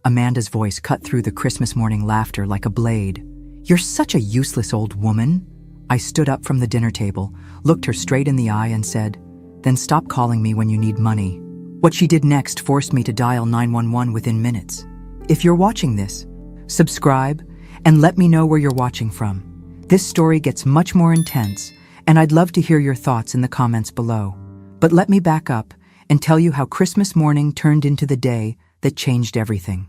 Amanda's voice cut through the Christmas morning laughter like a blade. "You're such a useless old woman." I stood up from the dinner table, looked her straight in the eye and said, "Then stop calling me when you need money." What she did next forced me to dial 911 within minutes. If you're watching this, subscribe and let me know where you're watching from. This story gets much more intense, and I'd love to hear your thoughts in the comments below. But let me back up and tell you how Christmas morning turned into the day that changed everything.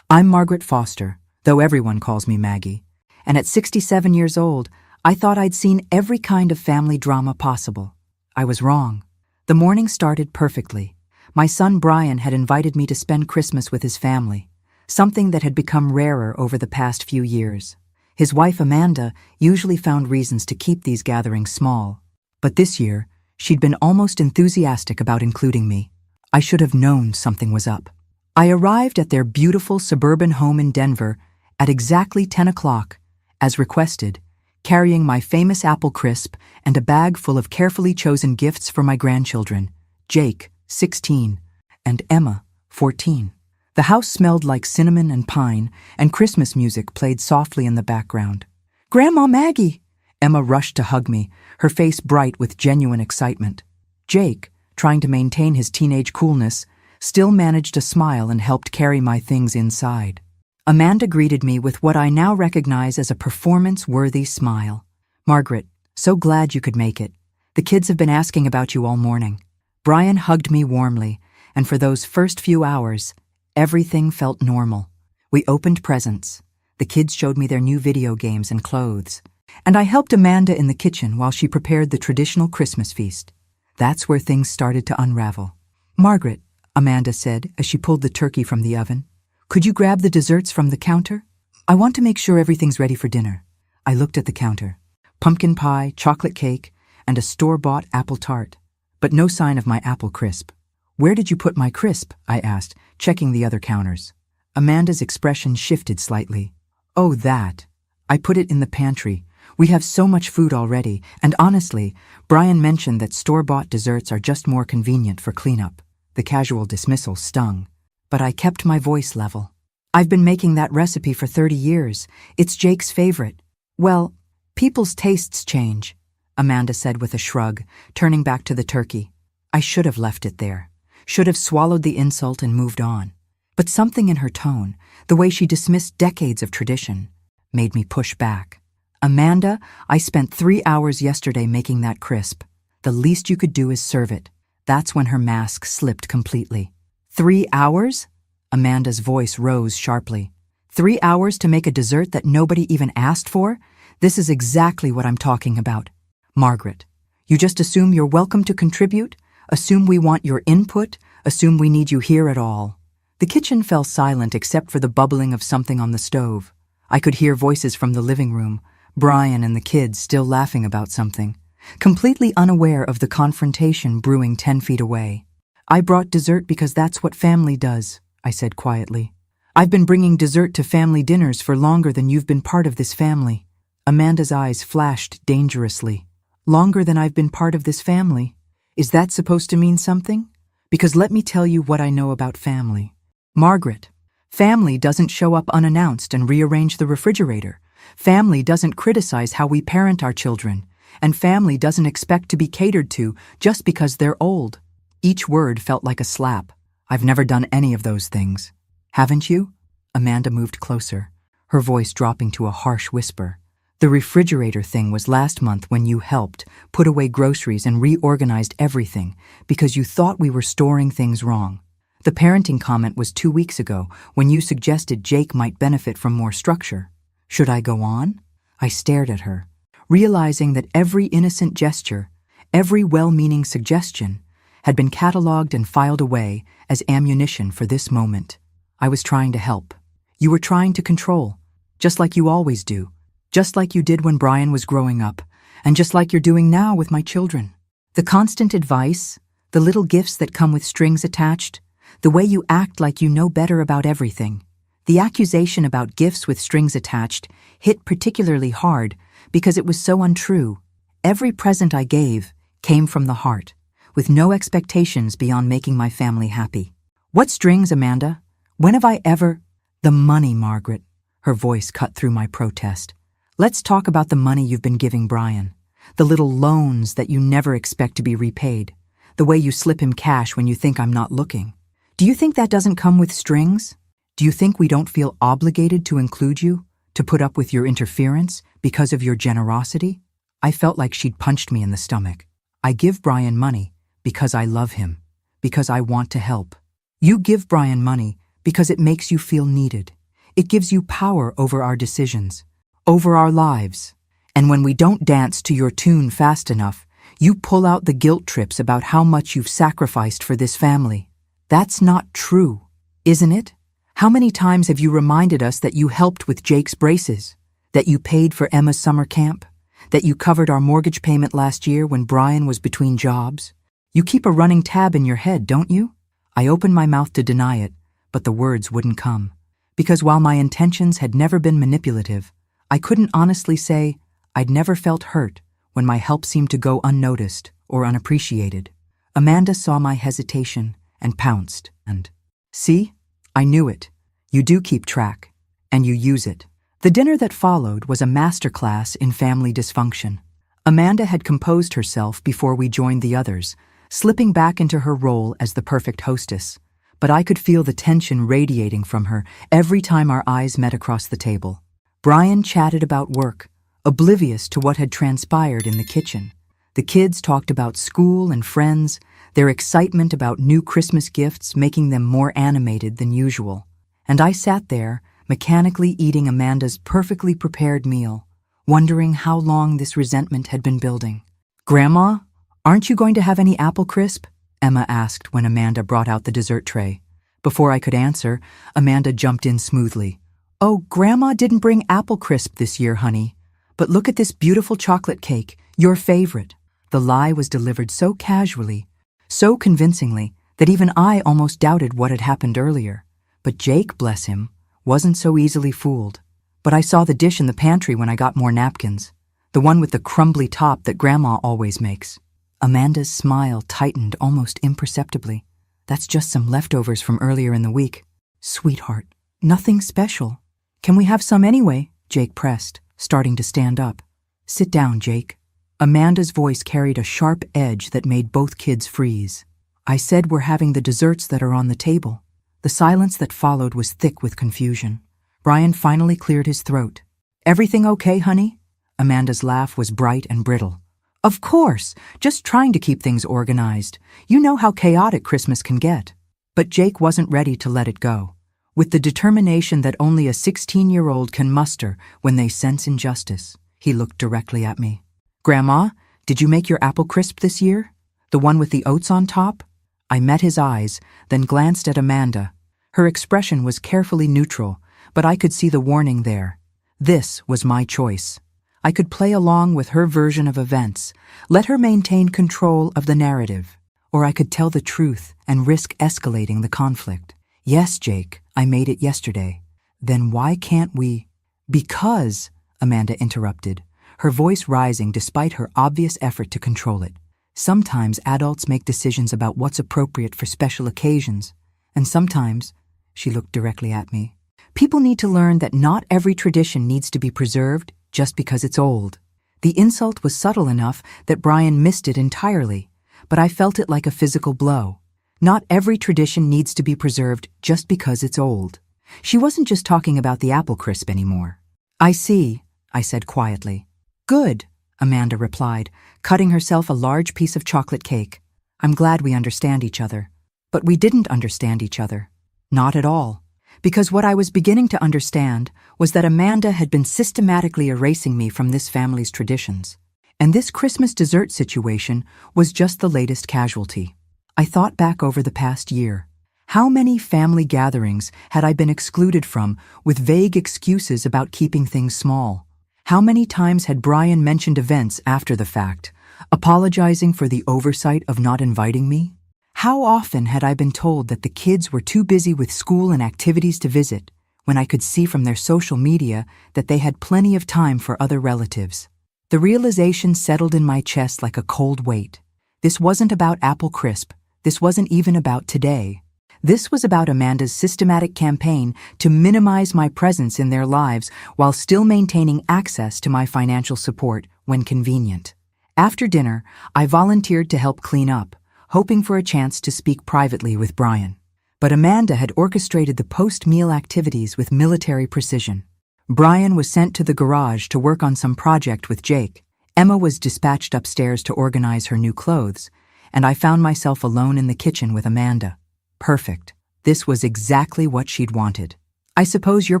I'm Margaret Foster, though everyone calls me Maggie, and at 67 years old, I thought I'd seen every kind of family drama possible. I was wrong. The morning started perfectly. My son Brian had invited me to spend Christmas with his family, something that had become rarer over the past few years. His wife Amanda usually found reasons to keep these gatherings small, but this year, she'd been almost enthusiastic about including me. I should have known something was up. I arrived at their beautiful suburban home in Denver at exactly 10 o'clock, as requested, carrying my famous apple crisp and a bag full of carefully chosen gifts for my grandchildren, Jake, 16, and Emma, 14. The house smelled like cinnamon and pine, and Christmas music played softly in the background. "Grandma Maggie!" Emma rushed to hug me, her face bright with genuine excitement. Jake, trying to maintain his teenage coolness, still managed to smile and helped carry my things inside. Amanda greeted me with what I now recognize as a performance-worthy smile. "Margaret, so glad you could make it. The kids have been asking about you all morning." Brian hugged me warmly, and for those first few hours, everything felt normal. We opened presents. The kids showed me their new video games and clothes, and I helped Amanda in the kitchen while she prepared the traditional Christmas feast. That's where things started to unravel. "Margaret," Amanda said as she pulled the turkey from the oven, "could you grab the desserts from the counter? I want to make sure everything's ready for dinner." I looked at the counter. Pumpkin pie, chocolate cake, and a store-bought apple tart, but no sign of my apple crisp. "Where did you put my crisp?" I asked, checking the other counters. Amanda's expression shifted slightly. "Oh, that. I put it in the pantry. We have so much food already, and honestly, Brian mentioned that store-bought desserts are just more convenient for cleanup." The casual dismissal stung, but I kept my voice level. "I've been making that recipe for 30 years. It's Jake's favorite." "Well, people's tastes change," Amanda said with a shrug, turning back to the turkey. I should have left it there, should have swallowed the insult and moved on. But something in her tone, the way she dismissed decades of tradition, made me push back. "Amanda, I spent 3 hours yesterday making that crisp. The least you could do is serve it." That's when her mask slipped completely. 3 hours? Amanda's voice rose sharply. 3 hours to make a dessert that nobody even asked for? This is exactly what I'm talking about. Margaret, you just assume you're welcome to contribute? Assume we want your input? Assume we need you here at all? The kitchen fell silent except for the bubbling of something on the stove. I could hear voices from the living room, Brian and the kids still laughing about something, completely unaware of the confrontation brewing 10 feet away. "I brought dessert because that's what family does," I said quietly. "I've been bringing dessert to family dinners for longer than you've been part of this family." Amanda's eyes flashed dangerously. "Longer than I've been part of this family? Is that supposed to mean something? Because let me tell you what I know about family. Margaret, family doesn't show up unannounced and rearrange the refrigerator. Family doesn't criticize how we parent our children. And family doesn't expect to be catered to just because they're old." Each word felt like a slap. "I've never done any of those things." "Haven't you?" Amanda moved closer, her voice dropping to a harsh whisper. "The refrigerator thing was last month when you helped, put away groceries and reorganized everything because you thought we were storing things wrong. The parenting comment was 2 weeks ago when you suggested Jake might benefit from more structure. Should I go on?" I stared at her, realizing that every innocent gesture, every well-meaning suggestion, had been catalogued and filed away as ammunition for this moment. I was trying to help. You were trying to control, just like you always do, just like you did when Brian was growing up, and just like you're doing now with my children. The constant advice, the little gifts that come with strings attached, the way you act like you know better about everything. The accusation about gifts with strings attached hit particularly hard because it was so untrue. Every present I gave came from the heart, with no expectations beyond making my family happy. "What strings, Amanda? When have I ever?" The money, Margaret. Her voice cut through my protest. Let's talk about the money you've been giving Brian. The little loans that you never expect to be repaid. The way you slip him cash when you think I'm not looking. Do you think that doesn't come with strings? Do you think we don't feel obligated to include you, to put up with your interference because of your generosity? I felt like she'd punched me in the stomach. I give Brian money because I love him, because I want to help. You give Brian money because it makes you feel needed. It gives you power over our decisions, over our lives. And when we don't dance to your tune fast enough, you pull out the guilt trips about how much you've sacrificed for this family. That's not true, isn't it? How many times have you reminded us that you helped with Jake's braces, that you paid for Emma's summer camp, that you covered our mortgage payment last year when Brian was between jobs? You keep a running tab in your head, don't you? I opened my mouth to deny it, but the words wouldn't come. Because while my intentions had never been manipulative, I couldn't honestly say I'd never felt hurt when my help seemed to go unnoticed or unappreciated. Amanda saw my hesitation and pounced. And, see? I knew it. You do keep track, and you use it. The dinner that followed was a masterclass in family dysfunction. Amanda had composed herself before we joined the others, slipping back into her role as the perfect hostess. But I could feel the tension radiating from her every time our eyes met across the table. Brian chatted about work, oblivious to what had transpired in the kitchen. The kids talked about school and friends, their excitement about new Christmas gifts making them more animated than usual. And I sat there, mechanically eating Amanda's perfectly prepared meal, wondering how long this resentment had been building. "Grandma, aren't you going to have any apple crisp?" Emma asked when Amanda brought out the dessert tray. Before I could answer, Amanda jumped in smoothly. "Oh, Grandma didn't bring apple crisp this year, honey. But look at this beautiful chocolate cake, your favorite." The lie was delivered so casually, so convincingly, that even I almost doubted what had happened earlier. But Jake, bless him, wasn't so easily fooled. But I saw the dish in the pantry when I got more napkins, the one with the crumbly top that Grandma always makes. Amanda's smile tightened almost imperceptibly. "That's just some leftovers from earlier in the week. Sweetheart, nothing special." "Can we have some anyway?" Jake pressed, starting to stand up. "Sit down, Jake." Amanda's voice carried a sharp edge that made both kids freeze. "I said we're having the desserts that are on the table." The silence that followed was thick with confusion. Brian finally cleared his throat. "Everything okay, honey?" Amanda's laugh was bright and brittle. "Of course, just trying to keep things organized. You know how chaotic Christmas can get." But Jake wasn't ready to let it go. With the determination that only a 16-year-old can muster when they sense injustice, he looked directly at me. "Grandma, did you make your apple crisp this year? The one with the oats on top?" I met his eyes, then glanced at Amanda. Her expression was carefully neutral, but I could see the warning there. This was my choice. I could play along with her version of events, let her maintain control of the narrative, or I could tell the truth and risk escalating the conflict. "Yes, Jake, I made it yesterday." "Then why can't we—" "Because," Amanda interrupted, her voice rising despite her obvious effort to control it. "Sometimes adults make decisions about what's appropriate for special occasions, and sometimes," she looked directly at me, "people need to learn that not every tradition needs to be preserved just because it's old." The insult was subtle enough that Brian missed it entirely, but I felt it like a physical blow. Not every tradition needs to be preserved just because it's old. She wasn't just talking about the apple crisp anymore. "I see," I said quietly. "Good," Amanda replied, cutting herself a large piece of chocolate cake. "I'm glad we understand each other." But we didn't understand each other. Not at all. Because what I was beginning to understand was that Amanda had been systematically erasing me from this family's traditions. And this Christmas dessert situation was just the latest casualty. I thought back over the past year. How many family gatherings had I been excluded from with vague excuses about keeping things small? How many times had Brian mentioned events after the fact, apologizing for the oversight of not inviting me? How often had I been told that the kids were too busy with school and activities to visit, when I could see from their social media that they had plenty of time for other relatives? The realization settled in my chest like a cold weight. This wasn't about apple crisp. This wasn't even about today. This was about Amanda's systematic campaign to minimize my presence in their lives while still maintaining access to my financial support when convenient. After dinner, I volunteered to help clean up, hoping for a chance to speak privately with Brian. But Amanda had orchestrated the post-meal activities with military precision. Brian was sent to the garage to work on some project with Jake. Emma was dispatched upstairs to organize her new clothes, and I found myself alone in the kitchen with Amanda. Perfect. This was exactly what she'd wanted. "I suppose you're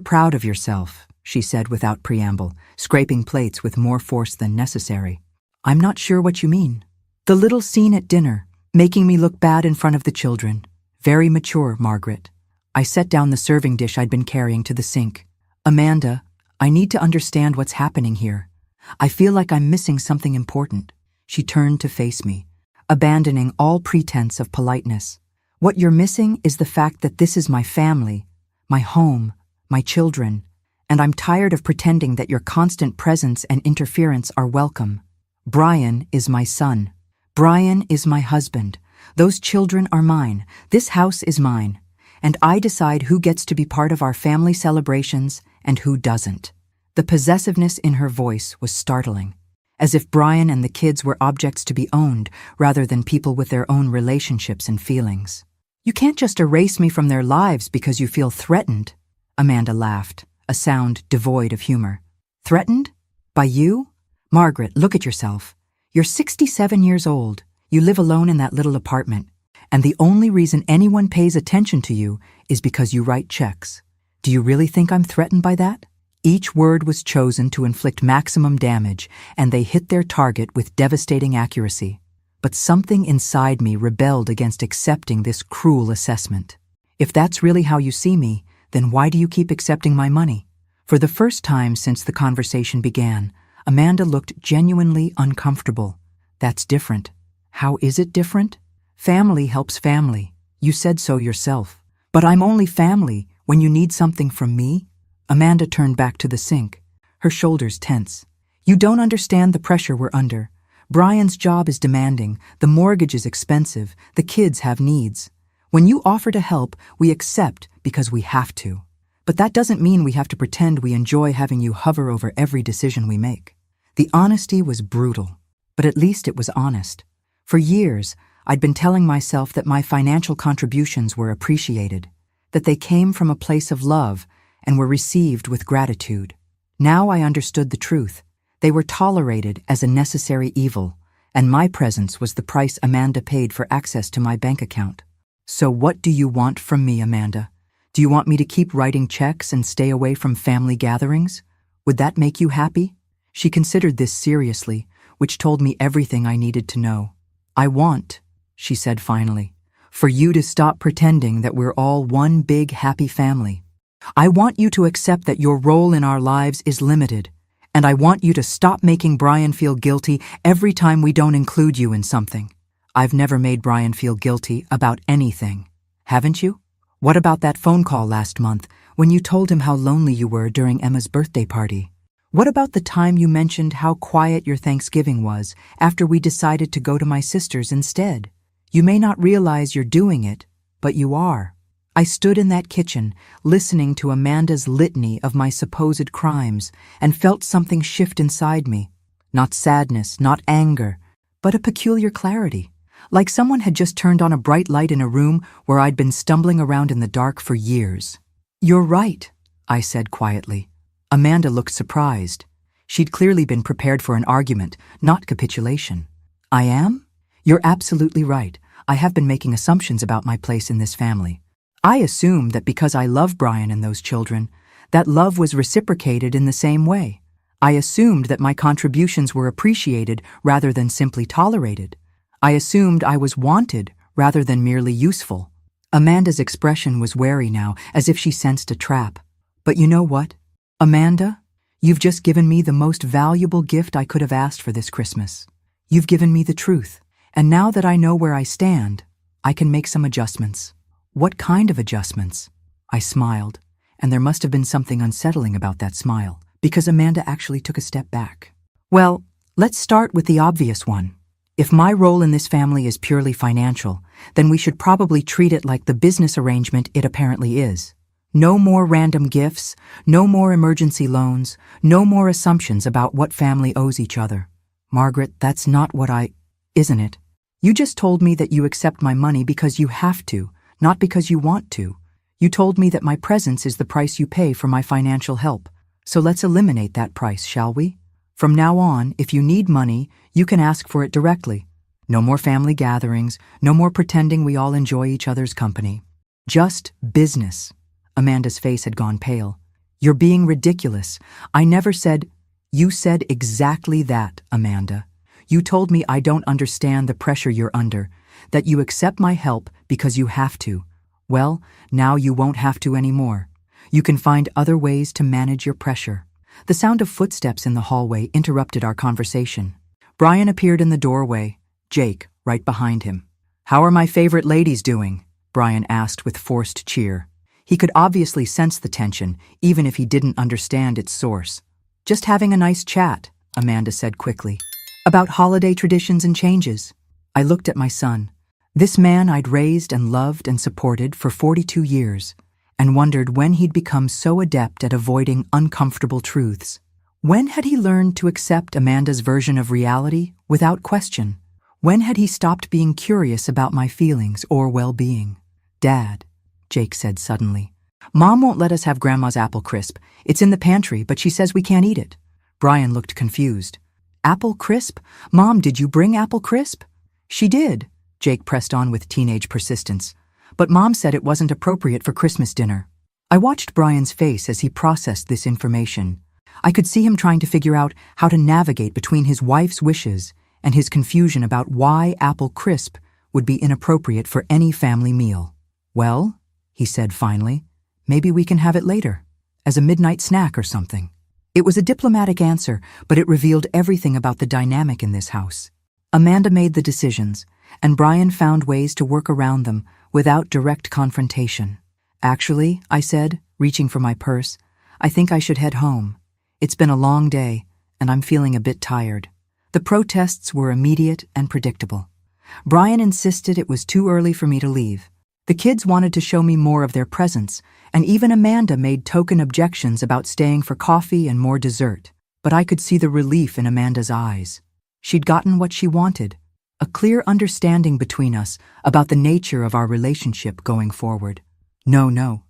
proud of yourself," she said without preamble, scraping plates with more force than necessary. "I'm not sure what you mean." "The little scene at dinner, making me look bad in front of the children. Very mature, Margaret." I set down the serving dish I'd been carrying to the sink. "Amanda, I need to understand what's happening here. I feel like I'm missing something important." She turned to face me, abandoning all pretense of politeness. "What you're missing is the fact that this is my family, my home, my children, and I'm tired of pretending that your constant presence and interference are welcome. Brian is my son. Brian is my husband. Those children are mine. This house is mine. And I decide who gets to be part of our family celebrations and who doesn't." The possessiveness in her voice was startling, as if Brian and the kids were objects to be owned rather than people with their own relationships and feelings. "You can't just erase me from their lives because you feel threatened." Amanda laughed, a sound devoid of humor. "Threatened? By you? Margaret, look at yourself. You're 67 years old. You live alone in that little apartment. And the only reason anyone pays attention to you is because you write checks. Do you really think I'm threatened by that?" Each word was chosen to inflict maximum damage, and they hit their target with devastating accuracy. But something inside me rebelled against accepting this cruel assessment. "If that's really how you see me, then why do you keep accepting my money?" For the first time since the conversation began, Amanda looked genuinely uncomfortable. "That's different." "How is it different?" "Family helps family. You said so yourself." "But I'm only family when you need something from me?" Amanda turned back to the sink, her shoulders tense. "You don't understand the pressure we're under. Brian's job is demanding, the mortgage is expensive, the kids have needs. When you offer to help, we accept because we have to. But that doesn't mean we have to pretend we enjoy having you hover over every decision we make." The honesty was brutal, but at least it was honest. For years, I'd been telling myself that my financial contributions were appreciated, that they came from a place of love and were received with gratitude. Now I understood the truth. They were tolerated as a necessary evil, and my presence was the price Amanda paid for access to my bank account. "So what do you want from me, Amanda? Do you want me to keep writing checks and stay away from family gatherings? Would that make you happy?" She considered this seriously, which told me everything I needed to know. "I want," she said finally, "for you to stop pretending that we're all one big happy family. I want you to accept that your role in our lives is limited, and I want you to stop making Brian feel guilty every time we don't include you in something." "I've never made Brian feel guilty about anything. Haven't you? What about that phone call last month when you told him how lonely you were during Emma's birthday party? What about the time you mentioned how quiet your Thanksgiving was after we decided to go to my sister's instead? You may not realize you're doing it, but you are." I stood in that kitchen, listening to Amanda's litany of my supposed crimes, and felt something shift inside me. Not sadness, not anger, but a peculiar clarity, like someone had just turned on a bright light in a room where I'd been stumbling around in the dark for years. "You're right," I said quietly. Amanda looked surprised. She'd clearly been prepared for an argument, not capitulation. "I am? You're absolutely right. I have been making assumptions about my place in this family. I assumed that because I love Brian and those children, that love was reciprocated in the same way. I assumed that my contributions were appreciated rather than simply tolerated. I assumed I was wanted rather than merely useful." Amanda's expression was wary now, as if she sensed a trap. "But you know what? Amanda, you've just given me the most valuable gift I could have asked for this Christmas. You've given me the truth, and now that I know where I stand, I can make some adjustments." "What kind of adjustments?" I smiled, and there must have been something unsettling about that smile, because Amanda actually took a step back. "Well, let's start with the obvious one. If my role in this family is purely financial, then we should probably treat it like the business arrangement it apparently is. No more random gifts, no more emergency loans, no more assumptions about what family owes each other. Margaret, that's not what isn't it? You just told me that you accept my money because you have to, not because you want to. You told me that my presence is the price you pay for my financial help. So let's eliminate that price, shall we? From now on, if you need money, you can ask for it directly. No more family gatherings, no more pretending we all enjoy each other's company. Just business. Amanda's face had gone pale. You're being ridiculous. I never said— You said exactly that, Amanda. You told me I don't understand the pressure you're under, that you accept my help because you have to. Well, now you won't have to anymore. You can find other ways to manage your pressure. The sound of footsteps in the hallway interrupted our conversation. Brian appeared in the doorway, Jake right behind him. How are my favorite ladies doing? Brian asked with forced cheer. He could obviously sense the tension, even if he didn't understand its source. Just having a nice chat, Amanda said quickly. About holiday traditions and changes. I looked at my son, this man I'd raised and loved and supported for 42 years, and wondered when he'd become so adept at avoiding uncomfortable truths. When had he learned to accept Amanda's version of reality without question? When had he stopped being curious about my feelings or well-being? Dad, Jake said suddenly. Mom won't let us have Grandma's apple crisp. It's in the pantry, but she says we can't eat it. Brian looked confused. Apple crisp? Mom, did you bring apple crisp? She did, Jake pressed on with teenage persistence. But Mom said it wasn't appropriate for Christmas dinner. I watched Brian's face as he processed this information. I could see him trying to figure out how to navigate between his wife's wishes and his confusion about why apple crisp would be inappropriate for any family meal. Well, he said finally, maybe we can have it later, as a midnight snack or something. It was a diplomatic answer, but it revealed everything about the dynamic in this house. Amanda made the decisions, and Brian found ways to work around them without direct confrontation. Actually, I said, reaching for my purse, I think I should head home. It's been a long day, and I'm feeling a bit tired. The protests were immediate and predictable. Brian insisted it was too early for me to leave. The kids wanted to show me more of their presence, and even Amanda made token objections about staying for coffee and more dessert. But I could see the relief in Amanda's eyes. She'd gotten what she wanted, a clear understanding between us about the nature of our relationship going forward. No.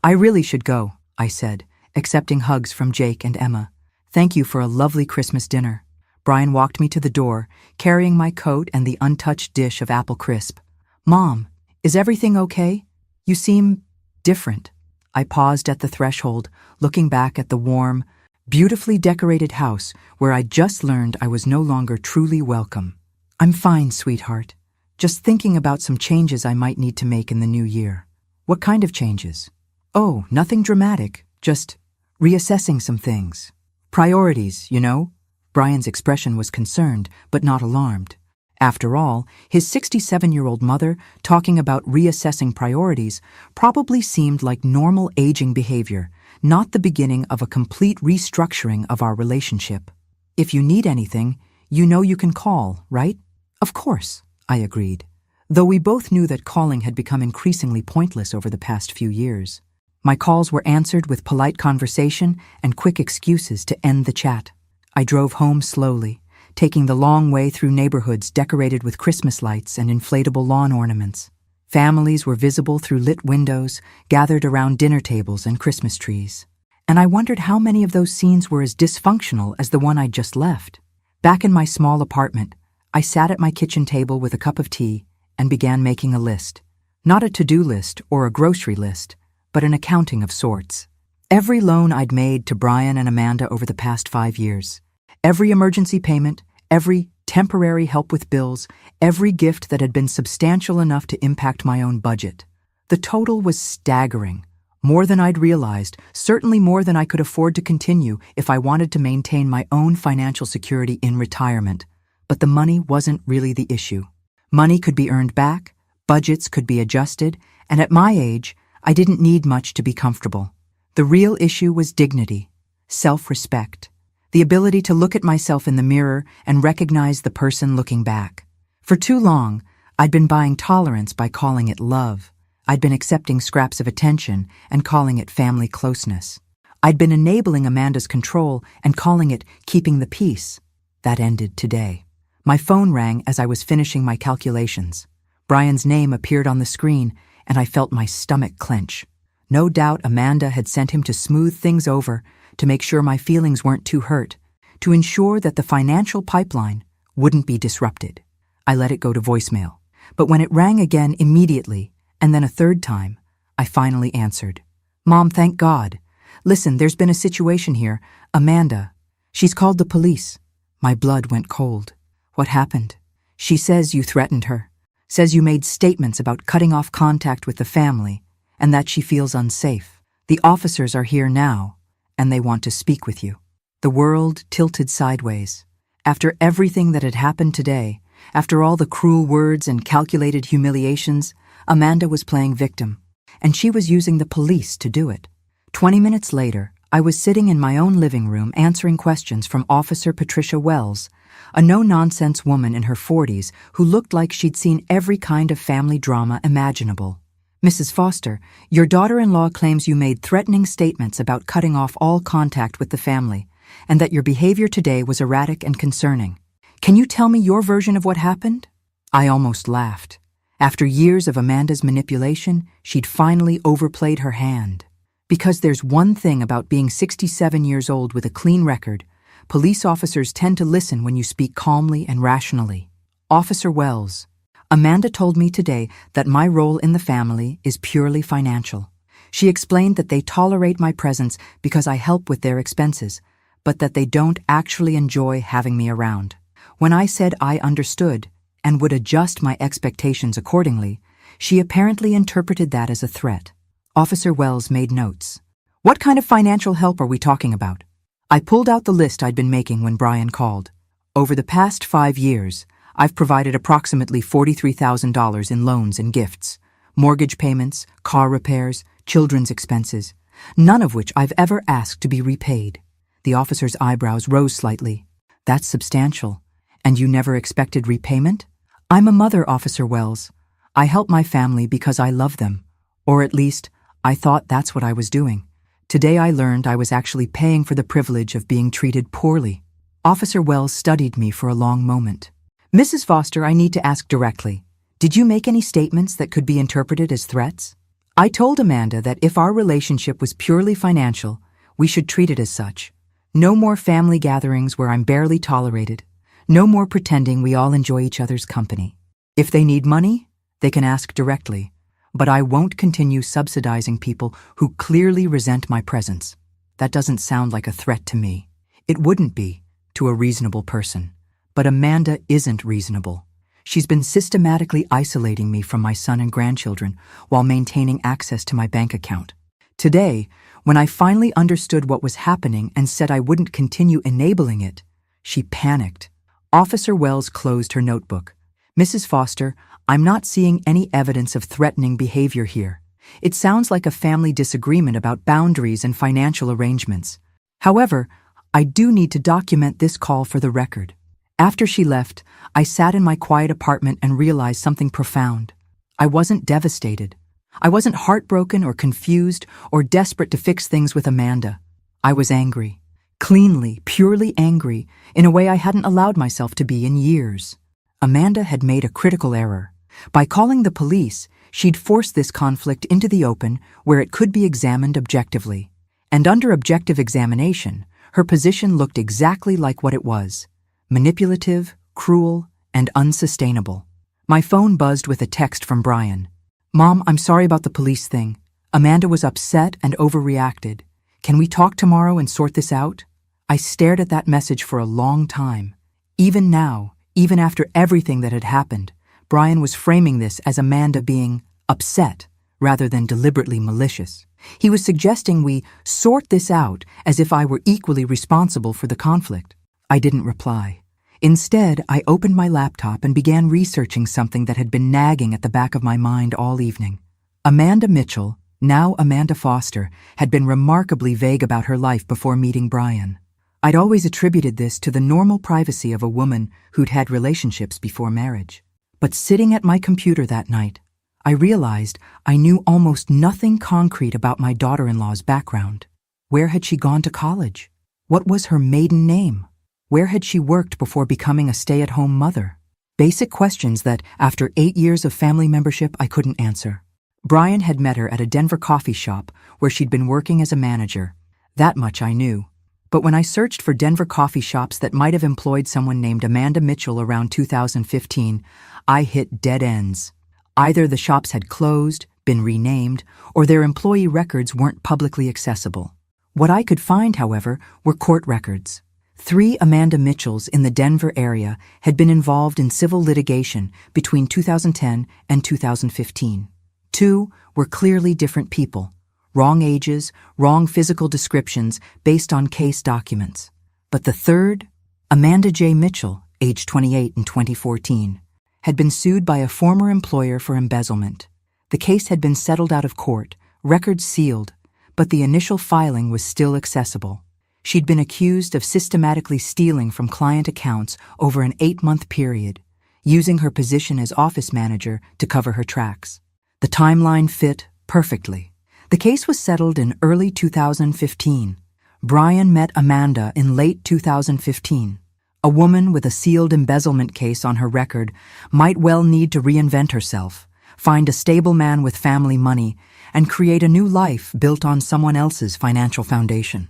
I really should go, I said, accepting hugs from Jake and Emma. Thank you for a lovely Christmas dinner. Brian walked me to the door, carrying my coat and the untouched dish of apple crisp. Mom, is everything okay? You seem different. I paused at the threshold, looking back at the warm, beautifully decorated house where I'd just learned I was no longer truly welcome. I'm fine, sweetheart. Just thinking about some changes I might need to make in the new year. What kind of changes? Oh, nothing dramatic, just reassessing some things. Priorities, you know? Brian's expression was concerned, but not alarmed. After all, his 67-year-old mother talking about reassessing priorities probably seemed like normal aging behavior, not the beginning of a complete restructuring of our relationship. If you need anything, you know you can call, right? Of course, I agreed, though we both knew that calling had become increasingly pointless over the past few years. My calls were answered with polite conversation and quick excuses to end the chat. I drove home slowly, taking the long way through neighborhoods decorated with Christmas lights and inflatable lawn ornaments. Families were visible through lit windows, gathered around dinner tables and Christmas trees. And I wondered how many of those scenes were as dysfunctional as the one I'd just left. Back in my small apartment, I sat at my kitchen table with a cup of tea and began making a list. Not a to-do list or a grocery list, but an accounting of sorts. Every loan I'd made to Brian and Amanda over the past 5 years. Every emergency payment, every temporary help with bills, every gift that had been substantial enough to impact my own budget. The total was staggering. More than I'd realized, certainly more than I could afford to continue if I wanted to maintain my own financial security in retirement. But the money wasn't really the issue. Money could be earned back, budgets could be adjusted, and at my age, I didn't need much to be comfortable. The real issue was dignity, self-respect. The ability to look at myself in the mirror and recognize the person looking back. For too long, I'd been buying tolerance by calling it love. I'd been accepting scraps of attention and calling it family closeness. I'd been enabling Amanda's control and calling it keeping the peace. That ended today. My phone rang as I was finishing my calculations. Brian's name appeared on the screen, and I felt my stomach clench. No doubt Amanda had sent him to smooth things over, to make sure my feelings weren't too hurt, to ensure that the financial pipeline wouldn't be disrupted. I let it go to voicemail. But when it rang again immediately, and then a third time, I finally answered. "Mom, thank God. Listen, there's been a situation here. Amanda. She's called the police." My blood went cold. "What happened?" "She says you threatened her. Says you made statements about cutting off contact with the family, and that she feels unsafe. The officers are here now, and they want to speak with you." The world tilted sideways. After everything that had happened today, after all the cruel words and calculated humiliations, Amanda was playing victim, and she was using the police to do it. 20 minutes later, I was sitting in my own living room answering questions from Officer Patricia Wells, a no-nonsense woman in her 40s who looked like she'd seen every kind of family drama imaginable. "Mrs. Foster, your daughter-in-law claims you made threatening statements about cutting off all contact with the family, and that your behavior today was erratic and concerning. Can you tell me your version of what happened?" I almost laughed. After years of Amanda's manipulation, she'd finally overplayed her hand. Because there's one thing about being 67 years old with a clean record, police officers tend to listen when you speak calmly and rationally. "Officer Wells, Amanda told me today that my role in the family is purely financial. She explained that they tolerate my presence because I help with their expenses, but that they don't actually enjoy having me around. When I said I understood and would adjust my expectations accordingly, she apparently interpreted that as a threat." Officer Wells made notes. "What kind of financial help are we talking about?" I pulled out the list I'd been making when Brian called. "Over the past 5 years, I've provided approximately $43,000 in loans and gifts, mortgage payments, car repairs, children's expenses, none of which I've ever asked to be repaid." The officer's eyebrows rose slightly. "That's substantial. And you never expected repayment?" "I'm a mother, Officer Wells. I help my family because I love them. Or at least, I thought that's what I was doing. Today I learned I was actually paying for the privilege of being treated poorly." Officer Wells studied me for a long moment. "Mrs. Foster, I need to ask directly. Did you make any statements that could be interpreted as threats?" "I told Amanda that if our relationship was purely financial, we should treat it as such. No more family gatherings where I'm barely tolerated. No more pretending we all enjoy each other's company. If they need money, they can ask directly. But I won't continue subsidizing people who clearly resent my presence." That doesn't sound like a threat to me. It wouldn't be, to a reasonable person. But Amanda isn't reasonable. She's been systematically isolating me from my son and grandchildren while maintaining access to my bank account. Today, when I finally understood what was happening and said I wouldn't continue enabling it, she panicked. Officer Wells closed her notebook. "Mrs. Foster, I'm not seeing any evidence of threatening behavior here. It sounds like a family disagreement about boundaries and financial arrangements. However, I do need to document this call for the record." After she left, I sat in my quiet apartment and realized something profound. I wasn't devastated. I wasn't heartbroken or confused or desperate to fix things with Amanda. I was angry. Cleanly, purely angry, in a way I hadn't allowed myself to be in years. Amanda had made a critical error. By calling the police, she'd forced this conflict into the open where it could be examined objectively. And under objective examination, her position looked exactly like what it was: manipulative, cruel, and unsustainable. My phone buzzed with a text from Brian. "Mom, I'm sorry about the police thing. Amanda was upset and overreacted. Can we talk tomorrow and sort this out?" I stared at that message for a long time. Even now, even after everything that had happened, Brian was framing this as Amanda being upset rather than deliberately malicious. He was suggesting we sort this out as if I were equally responsible for the conflict. I didn't reply. Instead, I opened my laptop and began researching something that had been nagging at the back of my mind all evening. Amanda Mitchell, now Amanda Foster, had been remarkably vague about her life before meeting Brian. I'd always attributed this to the normal privacy of a woman who'd had relationships before marriage. But sitting at my computer that night, I realized I knew almost nothing concrete about my daughter-in-law's background. Where had she gone to college? What was her maiden name? Where had she worked before becoming a stay-at-home mother? Basic questions that, after 8 years of family membership, I couldn't answer. Brian had met her at a Denver coffee shop where she'd been working as a manager. That much I knew. But when I searched for Denver coffee shops that might have employed someone named Amanda Mitchell around 2015, I hit dead ends. Either the shops had closed, been renamed, or their employee records weren't publicly accessible. What I could find, however, were court records. 3 Amanda Mitchells in the Denver area had been involved in civil litigation between 2010 and 2015. 2 were clearly different people. Wrong ages, wrong physical descriptions based on case documents. But the third, Amanda J. Mitchell, age 28 in 2014, had been sued by a former employer for embezzlement. The case had been settled out of court, records sealed, but the initial filing was still accessible. She'd been accused of systematically stealing from client accounts over an 8-month period, using her position as office manager to cover her tracks. The timeline fit perfectly. The case was settled in early 2015. Brian met Amanda in late 2015. A woman with a sealed embezzlement case on her record might well need to reinvent herself, find a stable man with family money, and create a new life built on someone else's financial foundation.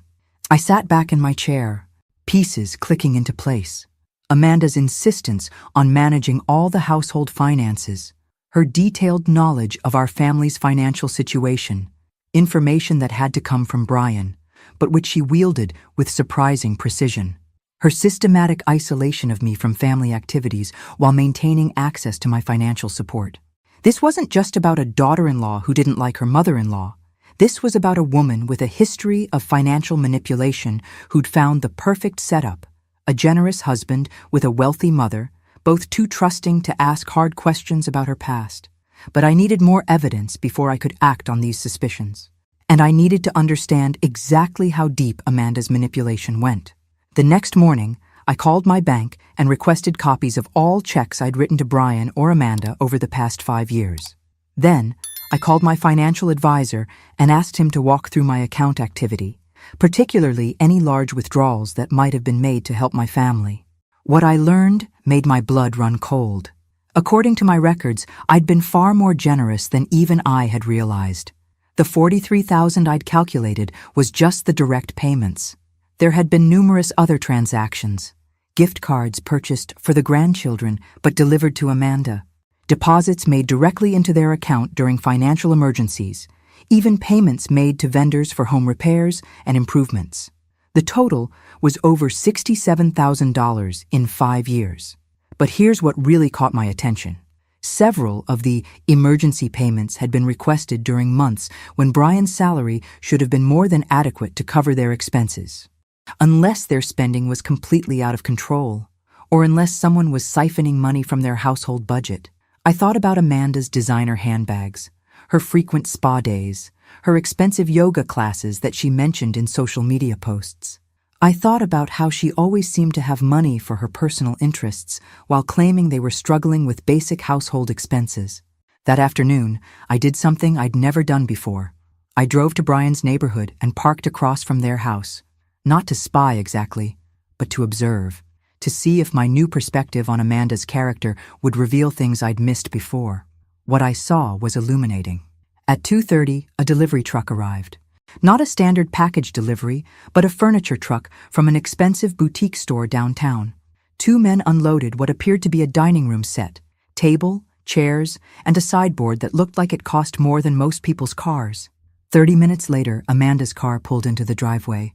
I sat back in my chair, pieces clicking into place. Amanda's insistence on managing all the household finances, her detailed knowledge of our family's financial situation, information that had to come from Brian, but which she wielded with surprising precision. Her systematic isolation of me from family activities while maintaining access to my financial support. This wasn't just about a daughter-in-law who didn't like her mother-in-law. This was about a woman with a history of financial manipulation who'd found the perfect setup, a generous husband with a wealthy mother, both too trusting to ask hard questions about her past. But I needed more evidence before I could act on these suspicions. And I needed to understand exactly how deep Amanda's manipulation went. The next morning, I called my bank and requested copies of all checks I'd written to Brian or Amanda over the past 5 years. Then, I called my financial advisor and asked him to walk through my account activity, particularly any large withdrawals that might have been made to help my family. What I learned made my blood run cold. According to my records, I'd been far more generous than even I had realized. The $43,000 I'd calculated was just the direct payments. There had been numerous other transactions. Gift cards purchased for the grandchildren but delivered to Amanda. Deposits made directly into their account during financial emergencies. Even payments made to vendors for home repairs and improvements. The total was over $67,000 in 5 years. But here's what really caught my attention. Several of the emergency payments had been requested during months when Brian's salary should have been more than adequate to cover their expenses. Unless their spending was completely out of control, or unless someone was siphoning money from their household budget. I thought about Amanda's designer handbags, her frequent spa days, her expensive yoga classes that she mentioned in social media posts. I thought about how she always seemed to have money for her personal interests while claiming they were struggling with basic household expenses. That afternoon, I did something I'd never done before. I drove to Brian's neighborhood and parked across from their house. Not to spy exactly, but to observe, to see if my new perspective on Amanda's character would reveal things I'd missed before. What I saw was illuminating. At 2:30, a delivery truck arrived. Not a standard package delivery, but a furniture truck from an expensive boutique store downtown. 2 men unloaded what appeared to be a dining room set, table, chairs, and a sideboard that looked like it cost more than most people's cars. 30 minutes later, Amanda's car pulled into the driveway.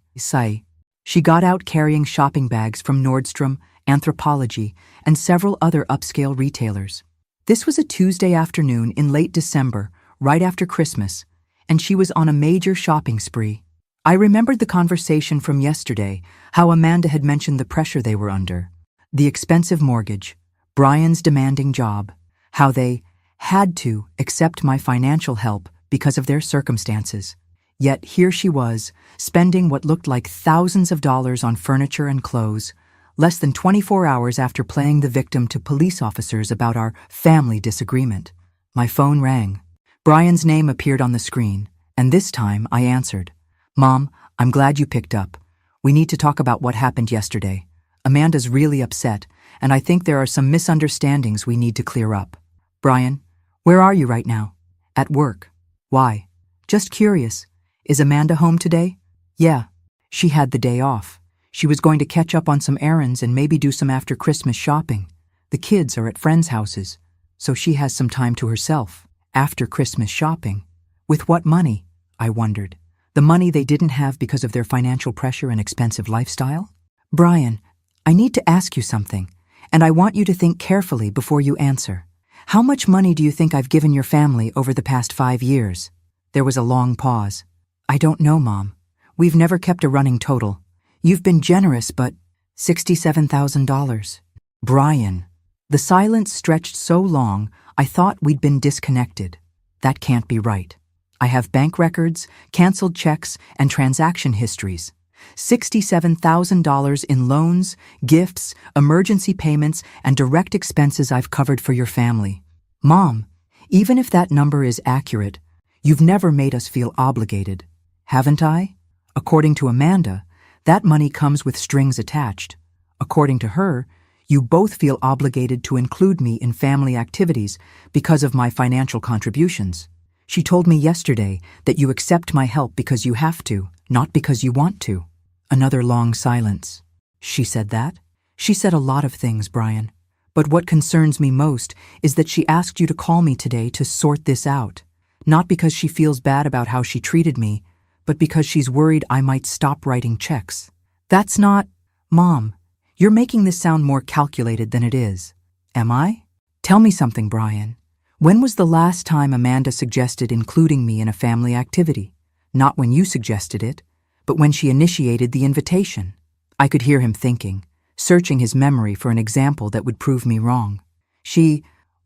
She got out carrying shopping bags from Nordstrom, Anthropologie, and several other upscale retailers. This was a Tuesday afternoon in late December, right after Christmas, and she was on a major shopping spree. I remembered the conversation from yesterday, how Amanda had mentioned the pressure they were under, the expensive mortgage, Brian's demanding job, how they had to accept my financial help because of their circumstances. Yet here she was, spending what looked like thousands of dollars on furniture and clothes, less than 24 hours after playing the victim to police officers about our family disagreement. My phone rang. Brian's name appeared on the screen, and this time I answered. "Mom, I'm glad you picked up. We need to talk about what happened yesterday. Amanda's really upset, and I think there are some misunderstandings we need to clear up." "Brian, where are you right now?" "At work." "Why?" "Just curious. Is Amanda home today?" "Yeah. She had the day off. She was going to catch up on some errands and maybe do some after Christmas shopping. The kids are at friends' houses, so she has some time to herself. After Christmas shopping. With what money?" I wondered. The money they didn't have because of their financial pressure and expensive lifestyle? "Brian, I need to ask you something, and I want you to think carefully before you answer. How much money do you think I've given your family over the past 5 years?" There was a long pause. "I don't know, Mom. We've never kept a running total. You've been generous, but $67,000. "Brian." The silence stretched so long, I thought we'd been disconnected. That can't be right. I have bank records, canceled checks, and transaction histories. $67,000 in loans, gifts, emergency payments, and direct expenses I've covered for your family. Mom, even if that number is accurate, you've never made us feel obligated, haven't I? According to Amanda, that money comes with strings attached. According to her, you both feel obligated to include me in family activities because of my financial contributions. She told me yesterday that you accept my help because you have to, not because you want to. Another long silence. She said that? She said a lot of things, Brian. But what concerns me most is that she asked you to call me today to sort this out. Not because she feels bad about how she treated me, but because she's worried I might stop writing checks. That's not... Mom, you're making this sound more calculated than it is. Am I? Tell me something, Brian. When was the last time Amanda suggested including me in a family activity? Not when you suggested it, but when she initiated the invitation. I could hear him thinking, searching his memory for an example that would prove me wrong.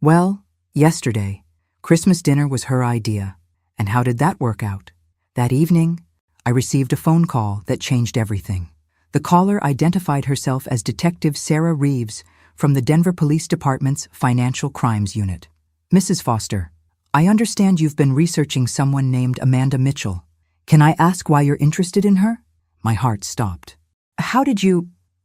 Well, yesterday. Christmas dinner was her idea. And how did that work out? That evening, I received a phone call that changed everything. The caller identified herself as Detective Sarah Reeves from the Denver Police Department's Financial Crimes Unit. "Mrs. Foster, I understand you've been researching someone named Amanda Mitchell. Can I ask why you're interested in her?" My heart stopped.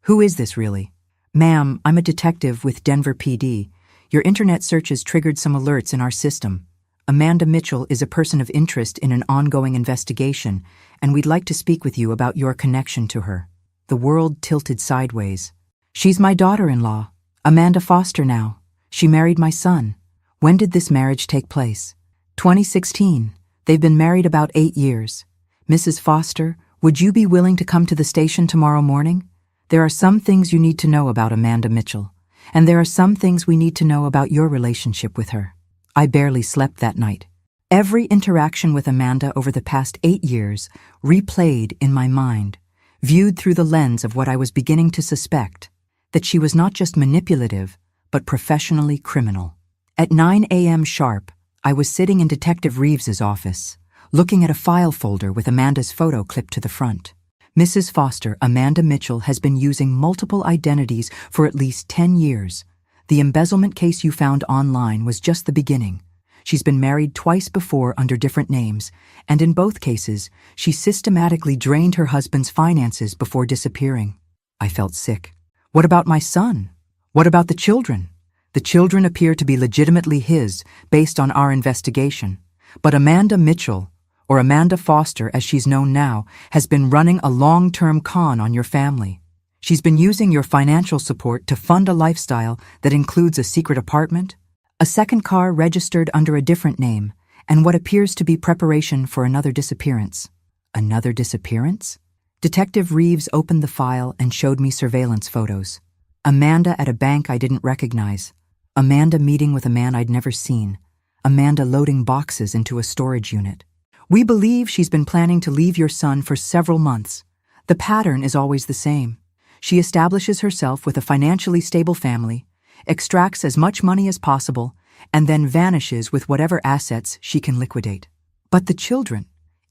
Who is this really?" "Ma'am, I'm a detective with Denver PD. Your internet searches triggered some alerts in our system. Amanda Mitchell is a person of interest in an ongoing investigation, and we'd like to speak with you about your connection to her." The world tilted sideways. "She's my daughter-in-law, Amanda Foster now. She married my son. When did this marriage take place?" 2016. They've been married about 8 years. "Mrs. Foster, would you be willing to come to the station tomorrow morning? There are some things you need to know about Amanda Mitchell, and there are some things we need to know about your relationship with her." I barely slept that night. Every interaction with Amanda over the past 8 years replayed in my mind, viewed through the lens of what I was beginning to suspect, that she was not just manipulative, but professionally criminal. At 9 a.m. sharp, I was sitting in Detective Reeves's office, looking at a file folder with Amanda's photo clipped to the front. Mrs. Foster, Amanda Mitchell, has been using multiple identities for at least 10 years. The embezzlement case you found online was just the beginning. She's been married twice before under different names, and in both cases, she systematically drained her husband's finances before disappearing. I felt sick. What about my son? What about the children? The children appear to be legitimately his, based on our investigation. But Amanda Mitchell, or Amanda Foster as she's known now, has been running a long-term con on your family. She's been using your financial support to fund a lifestyle that includes a secret apartment, a second car registered under a different name, and what appears to be preparation for another disappearance. Another disappearance? Detective Reeves opened the file and showed me surveillance photos. Amanda at a bank I didn't recognize. Amanda meeting with a man I'd never seen. Amanda loading boxes into a storage unit. "We believe she's been planning to leave your son for several months. The pattern is always the same. She establishes herself with a financially stable family, extracts as much money as possible, and then vanishes with whatever assets she can liquidate. But the children,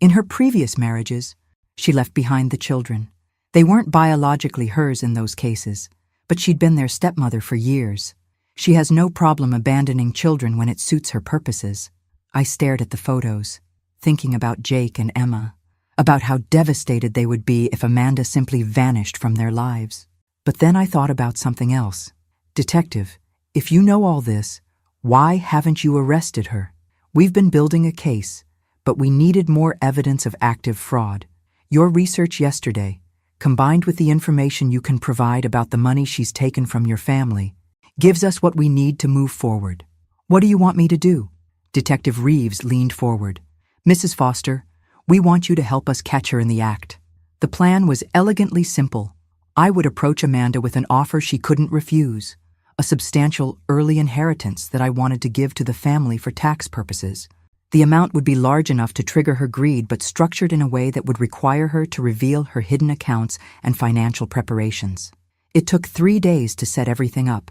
In her previous marriages, she left behind the children. They weren't biologically hers in those cases, but she'd been their stepmother for years. She has no problem abandoning children when it suits her purposes. I stared at the photos, thinking about Jake and Emma, about how devastated they would be if Amanda simply vanished from their lives. But then I thought about something else. Detective, if you know all this, why haven't you arrested her? We've been building a case, but we needed more evidence of active fraud. Your research yesterday, combined with the information you can provide about the money she's taken from your family, gives us what we need to move forward. What do you want me to do? Detective Reeves leaned forward. Mrs. Foster, we want you to help us catch her in the act. The plan was elegantly simple. I would approach Amanda with an offer she couldn't refuse, a substantial early inheritance that I wanted to give to the family for tax purposes. The amount would be large enough to trigger her greed, but structured in a way that would require her to reveal her hidden accounts and financial preparations. It took 3 days to set everything up.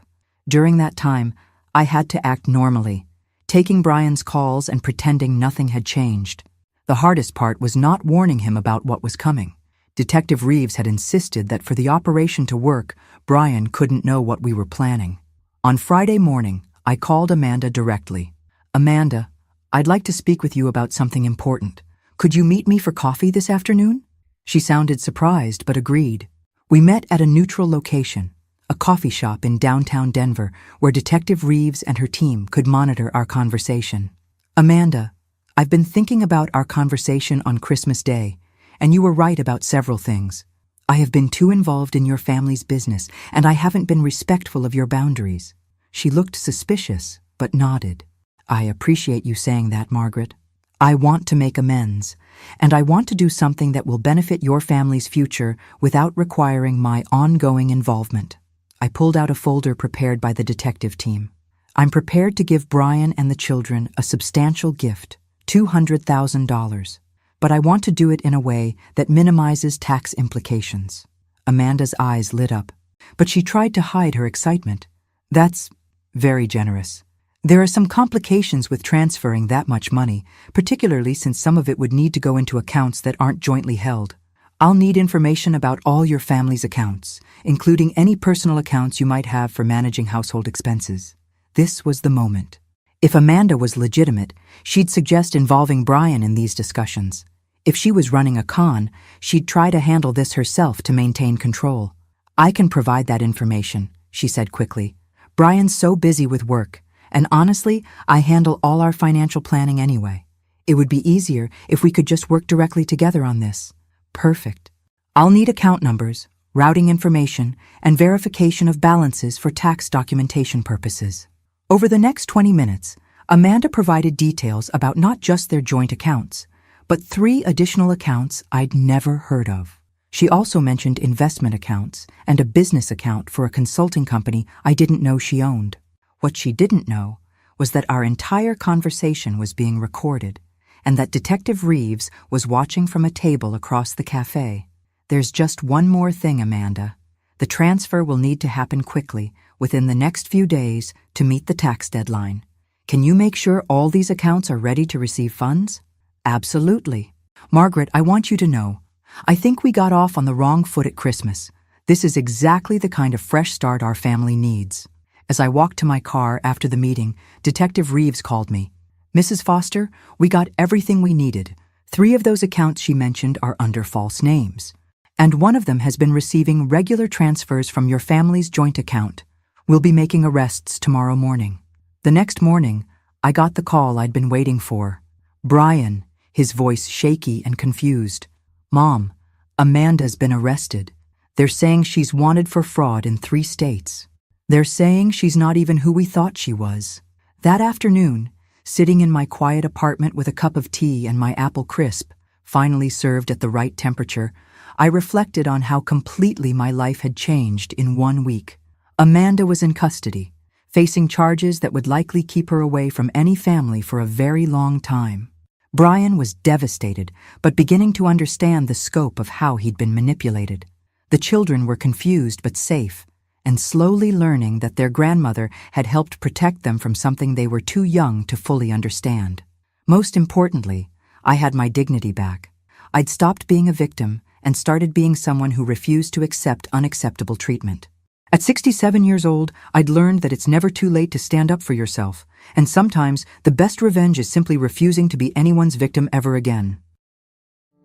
During that time, I had to act normally, taking Brian's calls and pretending nothing had changed. The hardest part was not warning him about what was coming. Detective Reeves had insisted that for the operation to work, Brian couldn't know what we were planning. On Friday morning, I called Amanda directly. Amanda, I'd like to speak with you about something important. Could you meet me for coffee this afternoon? She sounded surprised but agreed. We met at a neutral location, a coffee shop in downtown Denver, where Detective Reeves and her team could monitor our conversation. Amanda, I've been thinking about our conversation on Christmas Day, and you were right about several things. I have been too involved in your family's business, and I haven't been respectful of your boundaries. She looked suspicious, but nodded. I appreciate you saying that, Margaret. I want to make amends, and I want to do something that will benefit your family's future without requiring my ongoing involvement. I pulled out a folder prepared by the detective team. I'm prepared to give Brian and the children a substantial gift, $200,000, but I want to do it in a way that minimizes tax implications. Amanda's eyes lit up, but she tried to hide her excitement. That's very generous. There are some complications with transferring that much money, particularly since some of it would need to go into accounts that aren't jointly held. I'll need information about all your family's accounts, including any personal accounts you might have for managing household expenses. This was the moment. If Amanda was legitimate, she'd suggest involving Brian in these discussions. If she was running a con, she'd try to handle this herself to maintain control. I can provide that information, she said quickly. Brian's so busy with work, and honestly, I handle all our financial planning anyway. It would be easier if we could just work directly together on this. Perfect. I'll need account numbers, routing information, and verification of balances for tax documentation purposes. Over the next 20 minutes, Amanda provided details about not just their joint accounts, but 3 additional accounts I'd never heard of. She also mentioned investment accounts and a business account for a consulting company I didn't know she owned. What she didn't know was that our entire conversation was being recorded, and that Detective Reeves was watching from a table across the cafe. There's just one more thing, Amanda. The transfer will need to happen quickly, within the next few days, to meet the tax deadline. Can you make sure all these accounts are ready to receive funds? Absolutely. Margaret, I want you to know, I think we got off on the wrong foot at Christmas. This is exactly the kind of fresh start our family needs. As I walked to my car after the meeting, Detective Reeves called me. Mrs. Foster, we got everything we needed. 3 of those accounts she mentioned are under false names, and one of them has been receiving regular transfers from your family's joint account. We'll be making arrests tomorrow morning. The next morning, I got the call I'd been waiting for. Brian, his voice shaky and confused. Mom, Amanda's been arrested. They're saying she's wanted for fraud in 3 states. They're saying she's not even who we thought she was. That afternoon, sitting in my quiet apartment with a cup of tea and my apple crisp, finally served at the right temperature, I reflected on how completely my life had changed in 1 week. Amanda was in custody, facing charges that would likely keep her away from any family for a very long time. Brian was devastated, but beginning to understand the scope of how he'd been manipulated. The children were confused but safe, and slowly learning that their grandmother had helped protect them from something they were too young to fully understand. Most importantly, I had my dignity back. I'd stopped being a victim and started being someone who refused to accept unacceptable treatment. At 67 years old, I'd learned that it's never too late to stand up for yourself, and sometimes the best revenge is simply refusing to be anyone's victim ever again.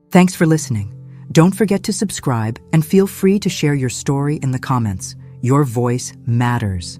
Thanks for listening. Don't forget to subscribe and feel free to share your story in the comments. Your voice matters.